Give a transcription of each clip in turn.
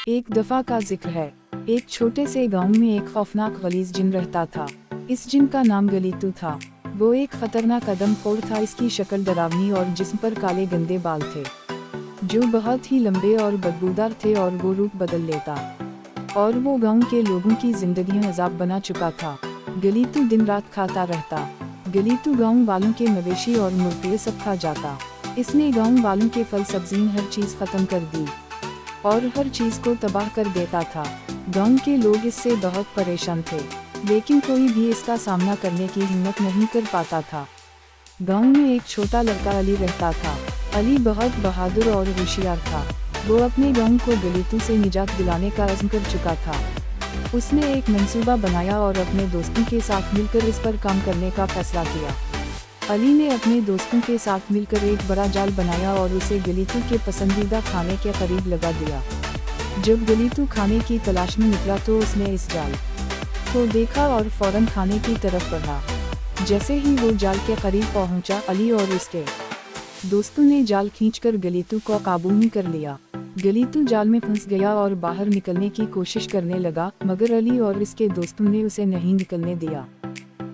एक दफा का जिक्र है। एक छोटे से गांव में एक खौफनाक गलीज जिन रहता था। इस जिन का नाम गलीतू था। वो एक खतरनाक कदमखोर था। इसकी शक्ल डरावनी और जिस्म पर काले गंदे बाल थे जो बहुत ही लंबे और बदबूदार थे, और वो रूप बदल लेता और वो गांव के लोगों की जिंदगी अजाब बना चुका था। गलीतू दिन रात खाता रहता। गलीतू गांव वालों के मवेशी और मुर्गे सब खा जाता। इसने गांव वालों के फल सब्जी हर चीज खत्म कर दी और हर चीज को तबाह कर देता था। गांव के लोग इससे बहुत परेशान थे, लेकिन कोई भी इसका सामना करने की हिम्मत नहीं कर पाता था। गांव में एक छोटा लड़का अली रहता था। अली बहुत बहादुर और होशियार था। वो अपने गांव को गलीतू से निजात दिलाने का अज़्म कर चुका था। उसने एक मंसूबा बनाया और अपने दोस्तों के साथ मिलकर इस पर काम करने का फैसला किया। अली ने अपने दोस्तों के साथ मिलकर एक बड़ा जाल बनाया और उसे गलीतू के पसंदीदा खाने के करीब लगा दिया। जब गलीतू खाने की तलाश में निकला तो उसने इस जाल को देखा और फौरन खाने की तरफ बढ़ा। जैसे ही वो जाल के करीब पहुंचा, अली और उसके दोस्तों ने जाल खींचकर गलीतू को काबू में कर लिया। गलीतू जाल में फंस गया और बाहर निकलने की कोशिश करने लगा, मगर अली और इसके दोस्तों ने उसे नहीं निकलने दिया।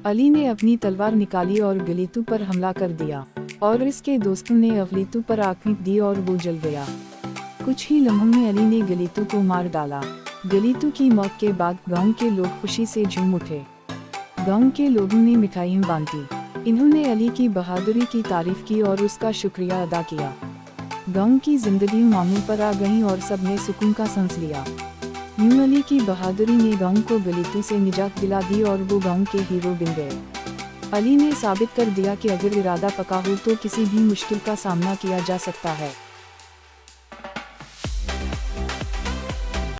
अली ने अपनी तलवार निकाली और गलीतू पर हमला कर दिया, और इसके दोस्तों ने गलीतू पर आग फेंक दी और वो जल गया। कुछ ही लम्हों में अली ने गलीतू को मार डाला। गलीतू की मौत के बाद गांव के लोग खुशी से झूम उठे। गांव के लोगों ने मिठाइयाँ बांटी। इन्होंने अली की बहादुरी की तारीफ की और उसका शुक्रिया अदा किया। गांव की जिंदगी मामूल पर आ गई और सब ने सुकून का सांस लिया। यूं अली की बहादुरी ने गांव को गलीतू से निजात दिला दी और वो गांव के हीरो बन गए। अली ने साबित कर दिया कि अगर इरादा पक्का हो तो किसी भी मुश्किल का सामना किया जा सकता है।